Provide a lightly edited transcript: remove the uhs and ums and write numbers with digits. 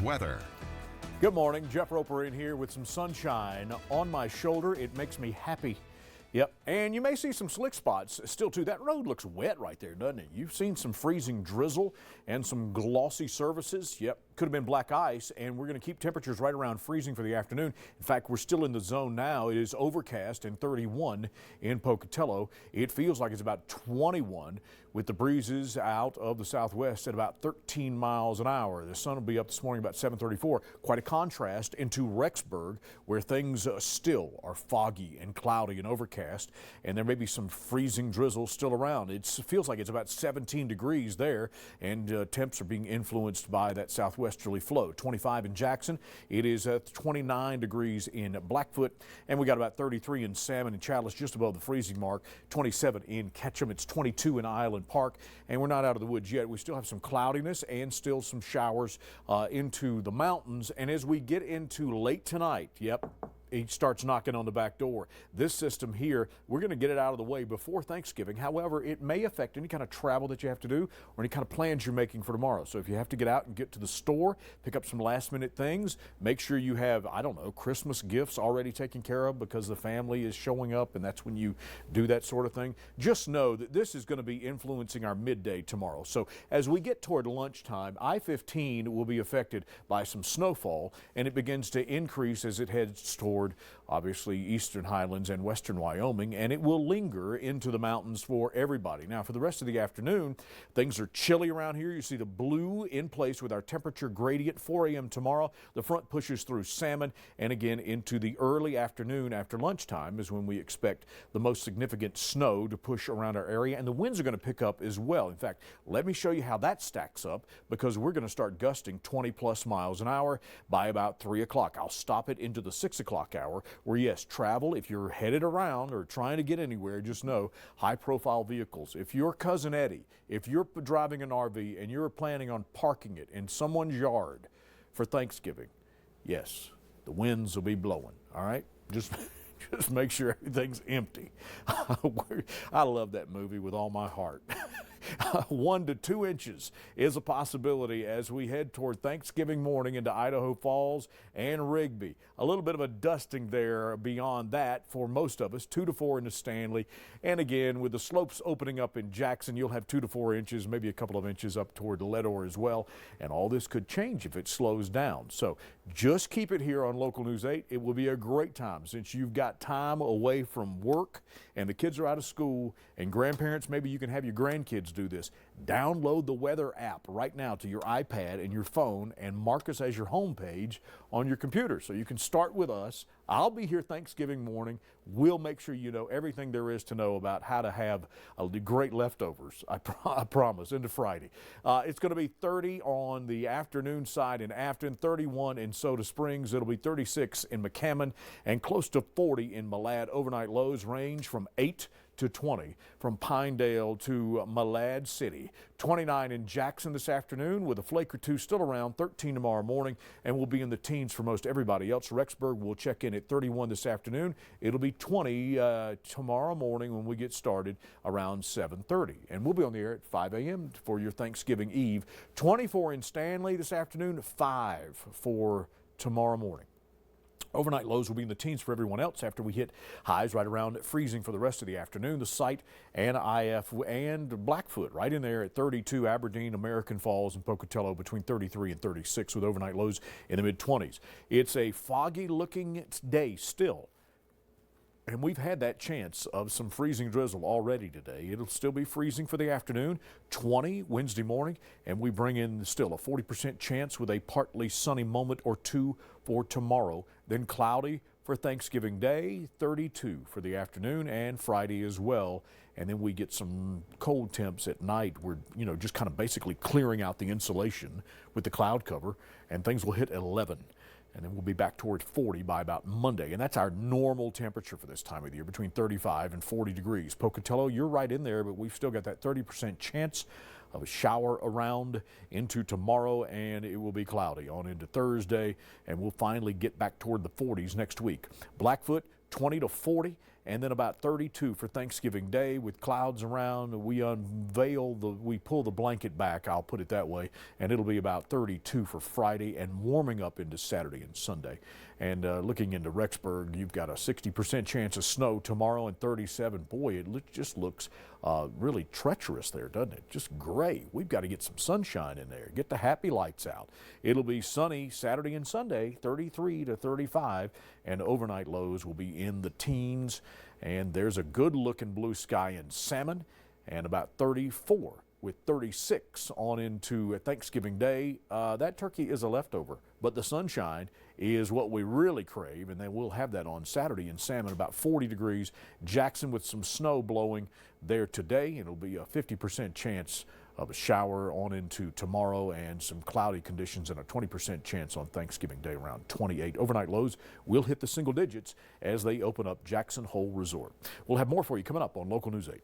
weather. Good morning. Jeff Roper in here with some sunshine on my shoulder. It makes me happy. Yep, and you may see some slick spots still too. That road looks wet right there, doesn't it? You've seen some freezing drizzle and some glossy surfaces. Yep, could have been black ice, and we're going to keep temperatures right around freezing for the afternoon. In fact, we're still in the zone now. It is overcast and 31 in Pocatello. It feels like it's about 21 with the breezes out of the southwest at about 13 miles an hour. The sun will be up this morning about 7:34. Quite a contrast into Rexburg, where things still are foggy and cloudy and overcast, and there may be some freezing drizzle still around. It feels like it's about 17 degrees there, and temps are being influenced by that southwesterly flow. 25 in Jackson. It is 29 degrees in Blackfoot, and we got about 33 in Salmon and Chatlass, just above the freezing mark. 27 in Ketchum. It's 22 in Island Park, and we're not out of the woods yet. We still have some cloudiness and still some showers into the mountains, and as we get into late tonight, yep, it starts knocking on the back door. This system here, we're going to get it out of the way before Thanksgiving. However, it may affect any kind of travel that you have to do or any kind of plans you're making for tomorrow. So if you have to get out and get to the store, pick up some last minute things, make sure you have, I don't know, Christmas gifts already taken care of because the family is showing up, and that's when you do that sort of thing. Just know that this is going to be influencing our midday tomorrow. So as we get toward lunchtime, I-15 will be affected by some snowfall, and it begins to increase as it heads toward obviously eastern highlands and western Wyoming, and it will linger into the mountains for everybody. Now for the rest of the afternoon, things are chilly around here. You see the blue in place with our temperature gradient. 4 a.m. tomorrow, the front pushes through Salmon, and again into the early afternoon after lunchtime is when we expect the most significant snow to push around our area, and the winds are going to pick up as well. In fact, let me show you how that stacks up, because we're going to start gusting 20 plus miles an hour by about 3 o'clock. I'll stop it into the 6 o'clock hour, where yes, travel, if you're headed around or trying to get anywhere, just know high profile vehicles. If you're Cousin Eddie, if you're driving an RV and you're planning on parking it in someone's yard for Thanksgiving, yes, the winds will be blowing. All right, just make sure everything's empty. I love that movie with all my heart. 1 to 2 inches is a possibility as we head toward Thanksgiving morning into Idaho Falls and Rigby. A little bit of a dusting there beyond that for most of us. 2 to 4 into Stanley. And again, with the slopes opening up in Jackson, you'll have 2 to 4 inches, maybe a couple of inches up toward Leadore as well. And all this could change if it slows down. So just keep it here on Local News 8. It will be a great time since you've got time away from work and the kids are out of school, and grandparents, maybe you can have your grandkids do this. Download the weather app right now to your iPad and your phone and mark us as your home page on your computer so you can start with us. I'll be here Thanksgiving morning. We'll make sure you know everything there is to know about how to have great leftovers, I promise, into Friday. It's going to be 30 on the afternoon side in Afton, 31 in Soda Springs. It'll be 36 in McCammon and close to 40 in Malad. Overnight lows range from 8 to 20 from Pinedale to Malad City. 29 in Jackson this afternoon with a flake or two still around. 13 tomorrow morning, and we'll be in the teens for most everybody else. Rexburg will check in at 31 this afternoon. It'll be 20 tomorrow morning when we get started around 7:30, and we'll be on the air at 5 a.m. for your Thanksgiving Eve. 24 in Stanley this afternoon, 5 for tomorrow morning. Overnight lows will be in the teens for everyone else after we hit highs right around freezing for the rest of the afternoon. The site and IF and Blackfoot right in there at 32. Aberdeen, American Falls, and Pocatello between 33 and 36 with overnight lows in the mid-20s. It's a foggy looking day still. And we've had that chance of some freezing drizzle already today. It'll still be freezing for the afternoon, 20 Wednesday morning, and we bring in still a 40% chance with a partly sunny moment or two for tomorrow. Then cloudy for Thanksgiving Day, 32 for the afternoon and Friday as well. And then we get some cold temps at night. We're, just kind of basically clearing out the insulation with the cloud cover, and things will hit 11. And then we'll be back toward 40 by about Monday. And that's our normal temperature for this time of the year, between 35 and 40 degrees. Pocatello, you're right in there, but we've still got that 30% chance of a shower around into tomorrow, and it will be cloudy on into Thursday, and we'll finally get back toward the 40s next week. Blackfoot, 20 to 40, and then about 32 for Thanksgiving Day with clouds around. We pull the blanket back, I'll put it that way, and it'll be about 32 for Friday and warming up into Saturday and Sunday. And looking into Rexburg, you've got a 60% chance of snow tomorrow and 37. Boy, it just looks really treacherous there, doesn't it? Just gray. We've got to get some sunshine in there. Get the happy lights out. It'll be sunny Saturday and Sunday, 33 to 35, and overnight lows will be in the teens. And there's a good looking blue sky in Salmon, and about 34 with 36 on into Thanksgiving Day. That turkey is a leftover, but the sunshine is what we really crave, and then we'll have that on Saturday in Salmon, about 40 degrees. Jackson with some snow blowing there today, and it'll be a 50% chance of a shower on into tomorrow, and some cloudy conditions and a 20% chance on Thanksgiving Day, around 28. Overnight lows will hit the single digits as they open up Jackson Hole Resort. We'll have more for you coming up on Local News 8.